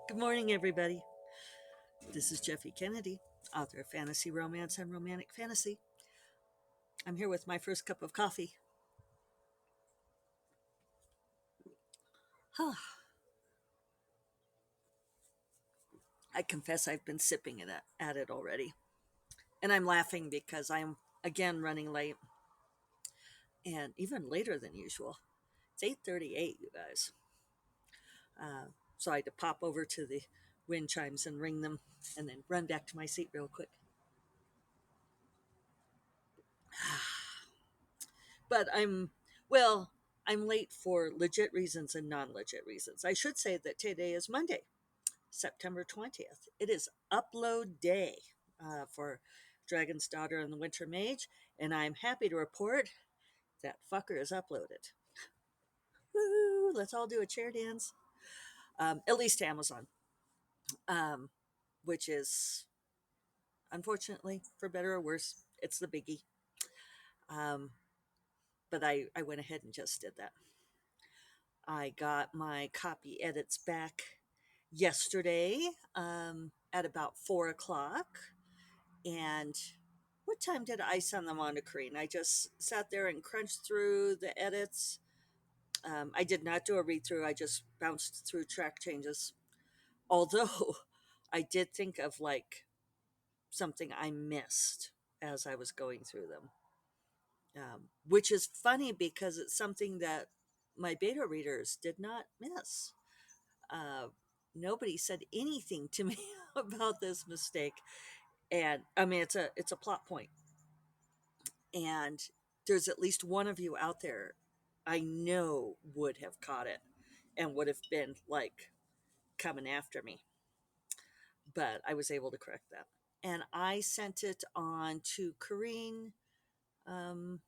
Good morning, everybody. This is Jeffy Kennedy, author of fantasy romance and romantic fantasy. I'm here with my first cup of coffee. I confess I've been sipping at it already. And I'm laughing because I'm again running late and even later than usual. It's 8:38, you guys. So I had to pop over to the wind chimes and ring them and then run back to my seat real quick. But well, I'm late for legit reasons and non legit reasons. I should say that today is Monday, September 20th. It is upload day for Dragon's Daughter and the Winter Mage, and I'm happy to report that fucker is uploaded. Woo! Let's all do a chair dance. At least to Amazon, um, which is, unfortunately, for better or worse, it's the biggie. Um, but I went ahead and just did that. I got my copy edits back yesterday at about 4 o'clock. And what time did I send them on to Kareen? I just sat there and crunched through the edits. I did not do a read through, I just bounced through track changes. Although I did think of like something I missed as I was going through them, which is funny because it's something that my beta readers did not miss. Uh, Nobody said anything to me about this mistake, and I mean it's a plot point, and there's at least one of you out there I know would have caught it and would have been like coming after me, but I was able to correct that, and I sent it on to Kareen um,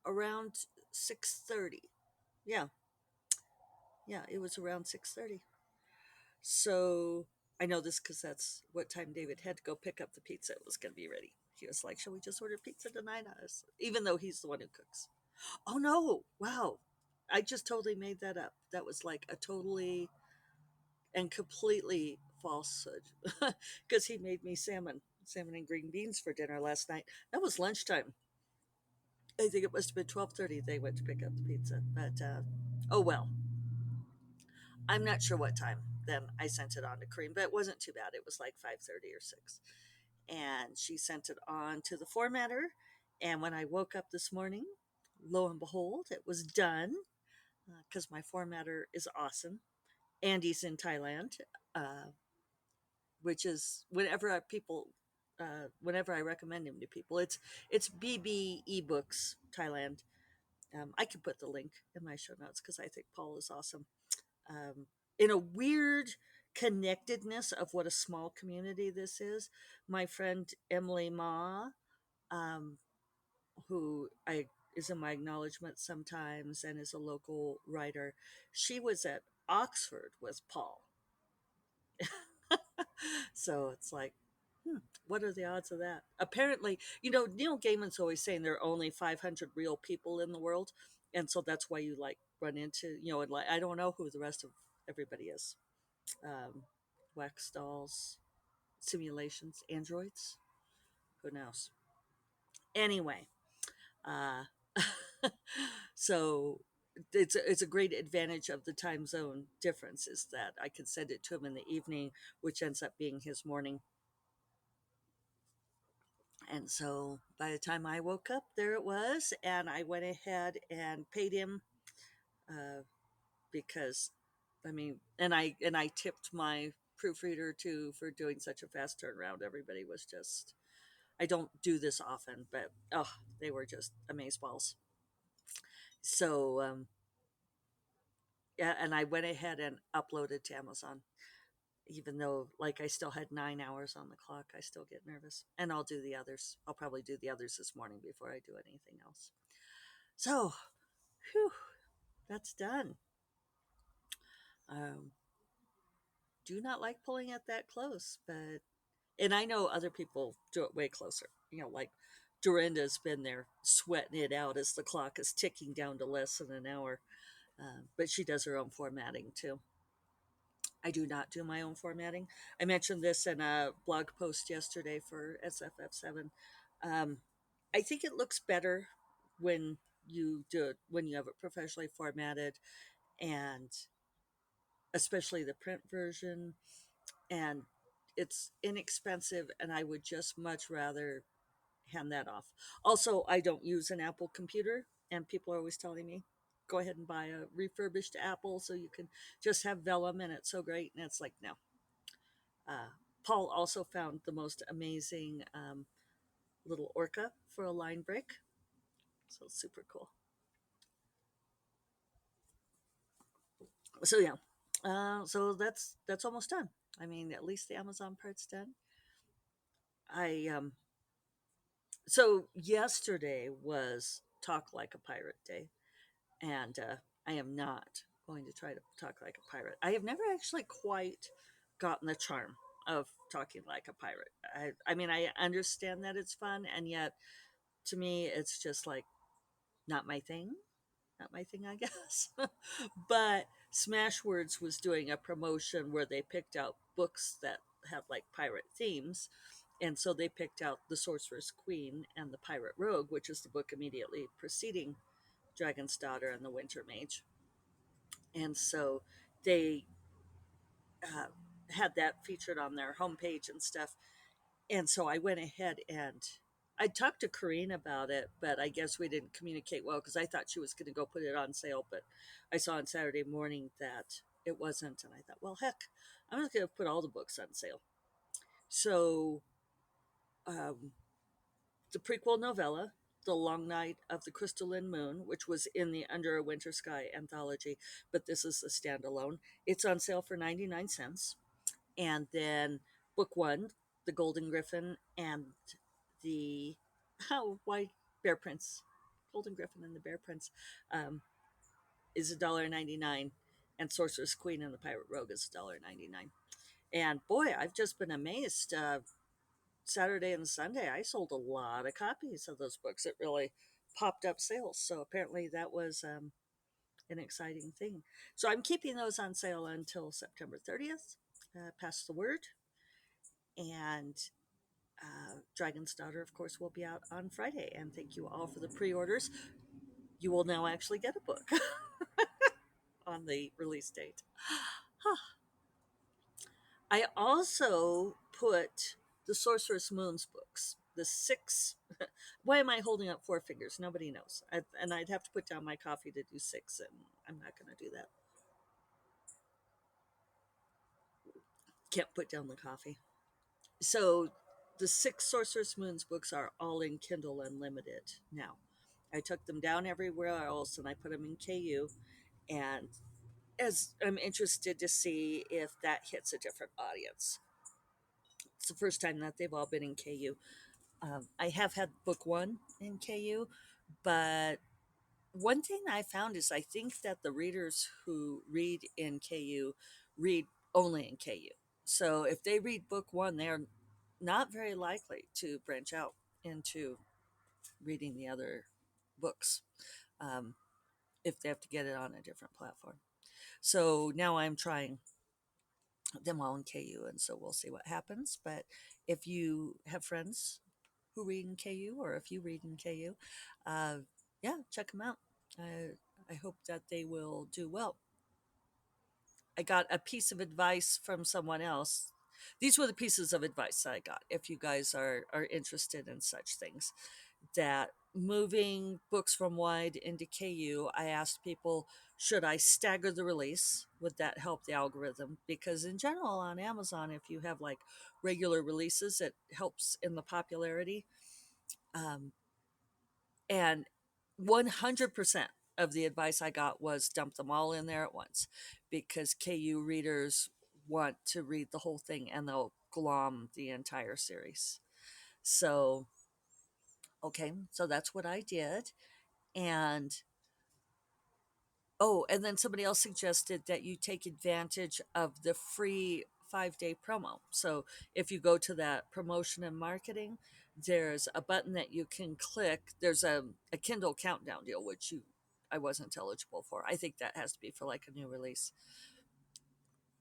around 6:30. Yeah, yeah, it was around 6:30. So I know this because that's what time David had to go pick up the pizza. It was going to be ready. He was like, "Shall we just order pizza tonight?" Even though he's the one who cooks. Oh no! Wow, I just totally made that up. That was like a totally and completely falsehood because he made me salmon and green beans for dinner last night. That was lunchtime. I think it must have been 12:30. They went to pick up the pizza, but oh well. I'm not sure what time. Then I sent it on to Cream, but it wasn't too bad. It was like 5:30 or 6, and she sent it on to the formatter. And when I woke up this morning, lo and behold, it was done because my formatter is awesome. And he's in Thailand, uh, which is whenever I recommend him to people, it's BB eBooks Thailand. I can put the link in my show notes because I think Paul is awesome. Um, in a weird connectedness of what a small community this is, my friend Emily Ma, um, who I is in my acknowledgement sometimes and is a local writer, she was at Oxford with Paul. So it's like, what are the odds of that? Apparently, Neil Gaiman's always saying there are only 500 real people in the world. And so that's why you like run into, and like, I don't know who the rest of everybody is. Um, Wax dolls, simulations, androids, who knows? Anyway, uh, so it's a great advantage of the time zone difference is that I can send it to him in the evening, which ends up being his morning. And so by the time I woke up, there it was, and I went ahead and paid him uh, because, I mean, and I tipped my proofreader too for doing such a fast turnaround. Everybody was just, I don't do this often, but oh, they were just amazeballs. So yeah, and I went ahead and uploaded to Amazon, even though like I still had 9 hours on the clock. I still get nervous, and I'll do the others. I'll probably do the others this morning before I do anything else. So, whew, that's done. Um, do not like pulling it that close, but and I know other people do it way closer. Like Dorinda's been there sweating it out as the clock is ticking down to less than an hour. But she does her own formatting too. I do not do my own formatting. I mentioned this in a blog post yesterday for SFF7. Um, I think it looks better when you do it, when you have it professionally formatted, and especially the print version. And it's inexpensive, and I would just much rather hand that off. Also, I don't use an Apple computer, and people are always telling me, go ahead and buy a refurbished Apple so you can just have Vellum and it's so great. And it's like, no. Paul also found the most amazing little orca for a line break. So super cool. So yeah, so that's almost done. I mean, at least the Amazon part's done. I So yesterday was Talk Like a Pirate Day, and I am not going to try to talk like a pirate. I have never actually quite gotten the charm of talking like a pirate. I mean, I understand that it's fun, and yet to me, it's just like not my thing. Not my thing, I guess. But Smashwords was doing a promotion where they picked out books that had like pirate themes. And so they picked out The Sorceress Queen and The Pirate Rogue, which is the book immediately preceding Dragon's Daughter and the Winter Mage. And so they uh, had that featured on their homepage and stuff. And so I went ahead and I talked to Corrine about it, but I guess we didn't communicate well because I thought she was going to go put it on sale. But I saw on Saturday morning that it wasn't. And I thought, well, heck, I'm just going to put all the books on sale. So um, the prequel novella, The Long Night of the Crystalline Moon, which was in the Under a Winter Sky anthology, but this is a standalone. It's on sale for 99 cents. And then book one, The Golden Griffin and the why Bear Prince, Golden Griffin and the Bear Prince, um, is $1.99, and Sorcerer's Queen and the Pirate Rogue is $1.99. And boy, I've just been amazed. Saturday and Sunday, I sold a lot of copies of those books. It really popped up sales. So apparently that was an exciting thing. So I'm keeping those on sale until September 30th. Pass the word. And Dragon's Daughter, of course, will be out on Friday. And thank you all for the pre orders. You will now actually get a book on the release date. I also put the Sorceress Moon's books, the six. Why am I holding up four fingers? Nobody knows. And I'd have to put down my coffee to do six, and I'm not going to do that. Can't put down the coffee. So the six Sorceress Moon's books are all in Kindle Unlimited now. I took them down everywhere else and I put them in KU. And as I'm interested to see if that hits a different audience. It's the first time that they've all been in KU. I have had book one in KU, but one thing I found is I think that the readers who read in KU read only in KU. So if they read book one, they're not very likely to branch out into reading the other books um, if they have to get it on a different platform. So now I'm trying them all in KU, and so we'll see what happens. But if you have friends who read in KU, or if you read in KU, uh, yeah, check them out. I hope that they will do well. I got a piece of advice from someone else. These were the pieces of advice I got. If you guys are interested in such things, that moving books from wide into KU, I asked people, should I stagger the release? Would that help the algorithm? Because in general, on Amazon, if you have like regular releases, it helps in the popularity. Um, and 100% of the advice I got was dump them all in there at once because KU readers want to read the whole thing and they'll glom the entire series. So, okay, so that's what I did. And oh, and then somebody else suggested that you take advantage of the free 5-day promo. So if you go to that promotion and marketing, there's a button that you can click. There's a Kindle countdown deal, which I wasn't eligible for. I think that has to be for like a new release.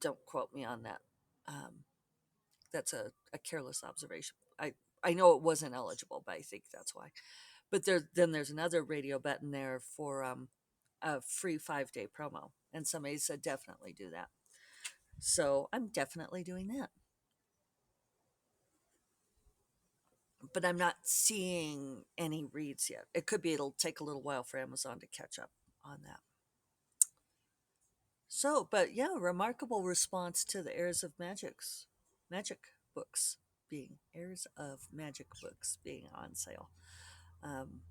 Don't quote me on that. Um, that's a careless observation. I know it wasn't eligible, but I think that's why. But there's another radio button there for a free 5 day promo, and somebody said definitely do that. So I'm definitely doing that. But I'm not seeing any reads yet. It could be it'll take a little while for Amazon to catch up on that. So, but yeah, remarkable response to the Magic books Heirs of Magic books being on sale. Um,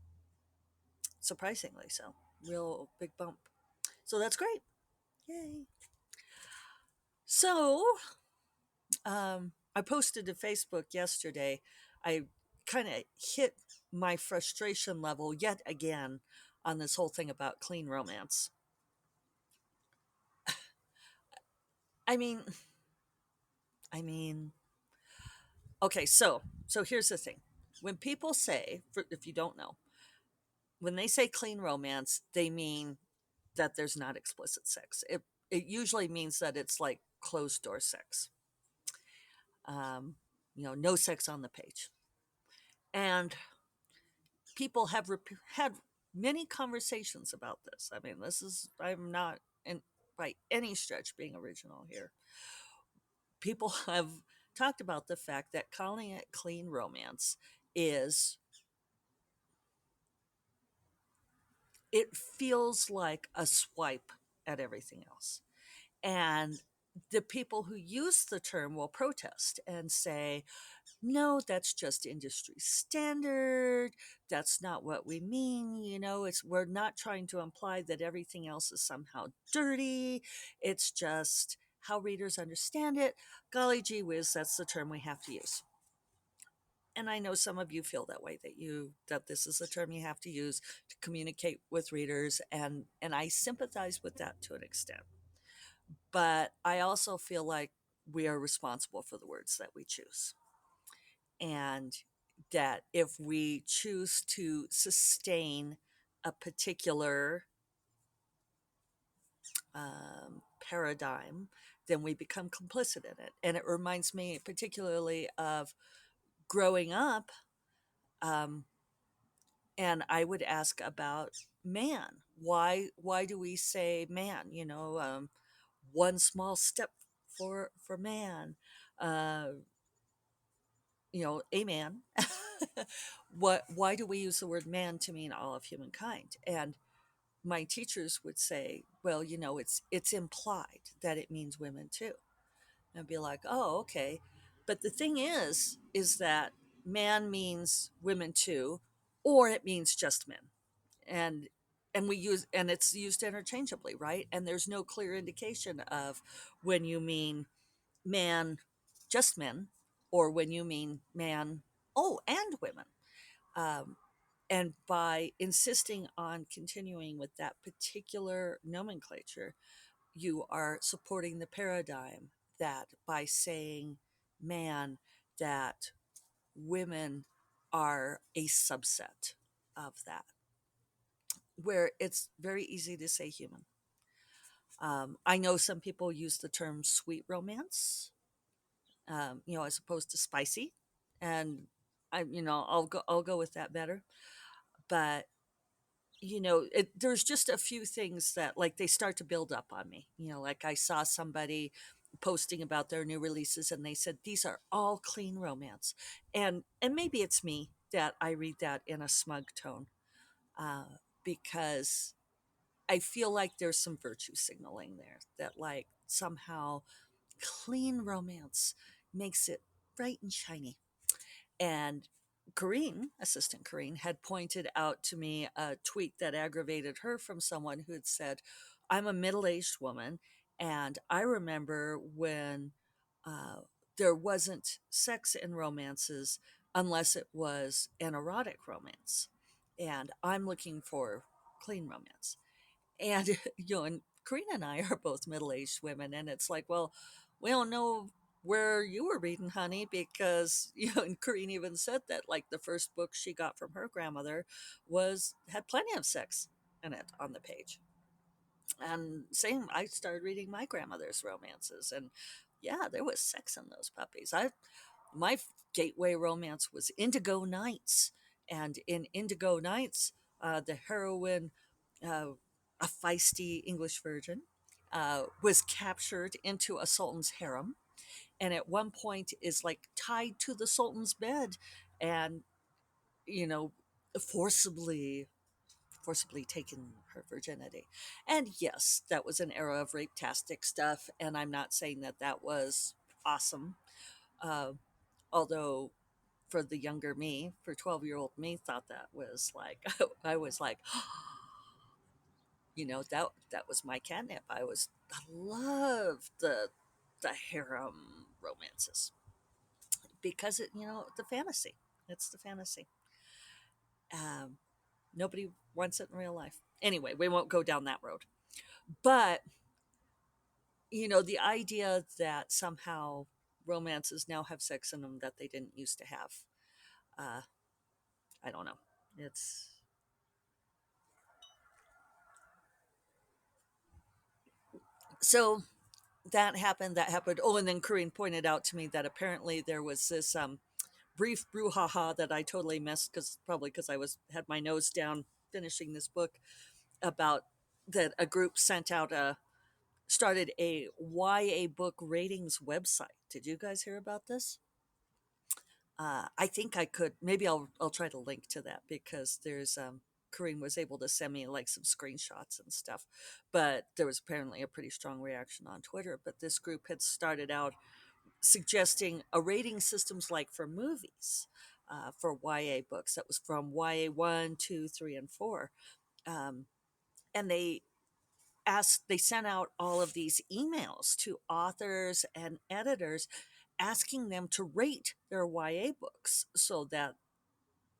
Surprisingly so. Real big bump. So that's great. Yay. So, I posted to Facebook yesterday. I kind of hit my frustration level yet again on this whole thing about clean romance. I mean, I mean, okay, so here's the thing. When people say, if you don't know, when they say clean romance, they mean that there's not explicit sex. It usually means that it's like closed door sex. Um, no sex on the page. And people have had many conversations about this. I mean, I'm not in, by any stretch being original here. People have talked about the fact that calling it clean romance is, it feels like a swipe at everything else. And the people who use the term will protest and say, no, that's just industry standard. That's not what we mean. We're not trying to imply that everything else is somehow dirty. It's just how readers understand it. Golly gee whiz, that's the term we have to use. And I know some of you feel that way, that this is a term you have to use to communicate with readers, and I sympathize with that to an extent. But I also feel like we are responsible for the words that we choose. And that if we choose to sustain a particular paradigm, then we become complicit in it. And it reminds me particularly of growing up, um, and I would ask about man. Why do we say man? One small step for man. Uh, a man. Why do we use the word man to mean all of humankind? And my teachers would say, well, it's implied that it means women too. And I'd be like, oh, okay. But the thing is that man means women too, or it means just men. And and it's used interchangeably, right? And there's no clear indication of when you mean man, just men, or when you mean man, oh, and women. Um, and by insisting on continuing with that particular nomenclature, you are supporting the paradigm that by saying man, that women are a subset of that, where it's very easy to say human. I know some people use the term sweet romance, as opposed to spicy, and I'll go with that better. But there's just a few things that like they start to build up on me. Like I saw somebody posting about their new releases, and they said these are all clean romance, and maybe it's me that I read that in a smug tone, because I feel like there's some virtue signaling there that like somehow clean romance makes it bright and shiny. And Assistant Corrine, had pointed out to me a tweet that aggravated her from someone who had said, I'm a middle aged woman, and I remember when uh, there wasn't sex in romances unless it was an erotic romance. And I'm looking for clean romance. And and Karina and I are both middle-aged women, and it's like, well, we don't know where you were reading, honey, because and Karina even said that like the first book she got from her grandmother was had plenty of sex in it on the page. And same, I started reading my grandmother's romances, and yeah, there was sex in those puppies. My gateway romance was Indigo Nights, and in Indigo Nights, the heroine, uh, a feisty English virgin, was captured into a sultan's harem, and at one point is like tied to the sultan's bed, and you know, forcibly taken her virginity. And yes, that was an era of rape-tastic stuff, and I'm not saying that that was awesome. Uh, Although for the younger me, for 12-year-old me, thought that was like, I was like, that was my catnip. I loved the harem romances because the fantasy. It's the fantasy. Um, Nobody wants it in real life. Anyway, we won't go down that road. But the idea that somehow romances now have sex in them that they didn't used to have. Uh, I don't know. It's so that happened. That happened. Oh, and then Corinne pointed out to me that apparently there was this brief brouhaha that I totally missed because I was had my nose down finishing this book about that a group sent out a started a YA book ratings website. Did you guys hear about this? I think I could. Maybe I'll try to link to that because there's Kareem was able to send me like some screenshots and stuff, but there was apparently a pretty strong reaction on Twitter. But this group had started out suggesting a rating systems like for movies, for YA books that was from YA 1, 2, 3, and 4, um, and they sent out all of these emails to authors and editors asking them to rate their YA books so that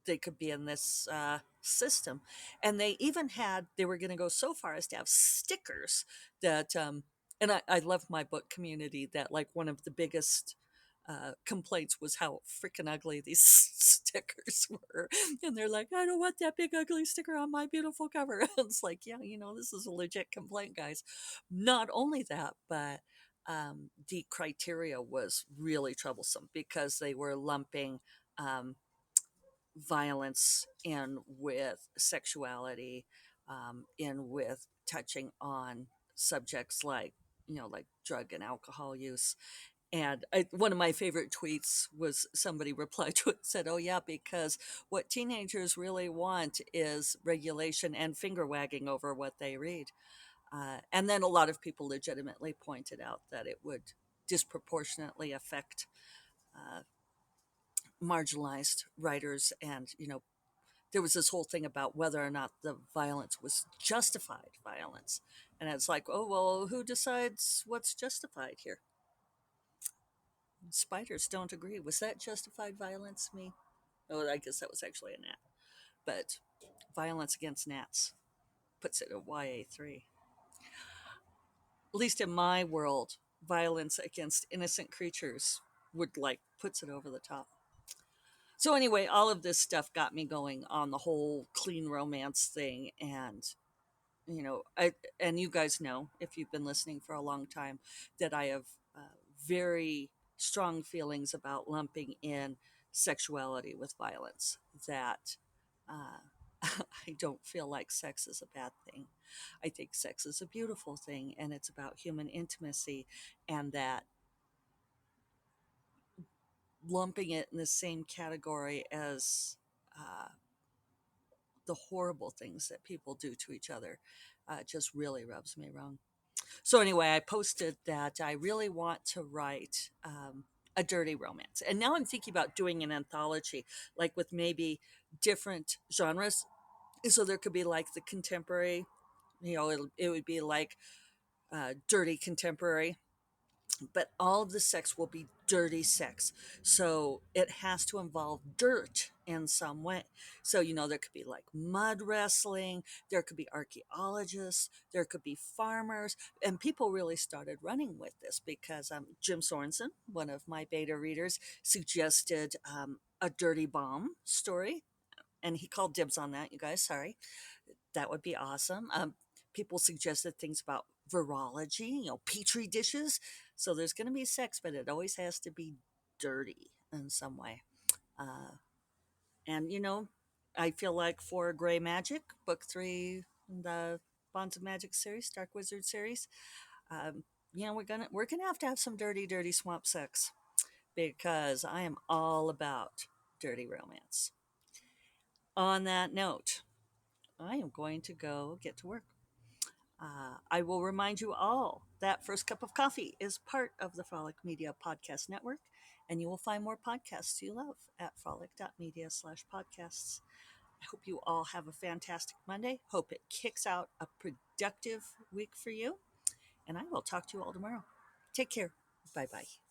they could be in this system. And they were going to go so far as to have stickers that, and I love my book community that like one of the biggest complaints was how freaking ugly these stickers were. And they're like, I don't want that big ugly sticker on my beautiful cover. It's like, yeah, this is a legit complaint, guys. Not only that, but the criteria was really troublesome because they were lumping um, violence in with sexuality, in with touching on subjects like like drug and alcohol use. And one of my favorite tweets was somebody replied to it and said, oh yeah, because what teenagers really want is regulation and finger wagging over what they read. And then a lot of people legitimately pointed out that it would disproportionately affect uh, marginalized writers. And there was this whole thing about whether or not the violence was justified violence. And it's like, oh, well, who decides what's justified here? Spiders don't agree. Was that justified violence, me? Oh, I guess that was actually a gnat. But violence against gnats puts it at YA3. At least in my world, violence against innocent creatures would like puts it over the top. So anyway, all of this stuff got me going on the whole clean romance thing. And I and you guys know if you've been listening for a long time that I have very strong feelings about lumping in sexuality with violence. That I don't feel like sex is a bad thing. I think sex is a beautiful thing, and it's about human intimacy, and that lumping it in the same category as uh, the horrible things that people do to each other just really rubs me wrong. So anyway, I posted that I really want to write a dirty romance, and now I'm thinking about doing an anthology, like with maybe different genres. So there could be like the contemporary, it would be like dirty contemporary, but all of the sex will be dirty sex. So it has to involve dirt in some way. So, there could be like mud wrestling, there could be archaeologists, there could be farmers, and people really started running with this because Jim Sorensen, one of my beta readers, suggested a dirty bomb story. And he called dibs on that, you guys. Sorry. That would be awesome. people suggested things about virology, petri dishes. So there's going to be sex, but it always has to be dirty in some way. Uh, and I feel like for Gray Magic, Book Three, the Bonds of Magic series, Dark Wizard series, um, we're gonna have to have some dirty, dirty swamp sex because I am all about dirty romance. On that note, I am going to go get to work. I will remind you all that First Cup of Coffee is part of the Frolic Media Podcast Network, and you will find more podcasts you love at frolic.media/podcasts. I hope you all have a fantastic Monday. Hope it kicks out a productive week for you, and I will talk to you all tomorrow. Take care. Bye bye.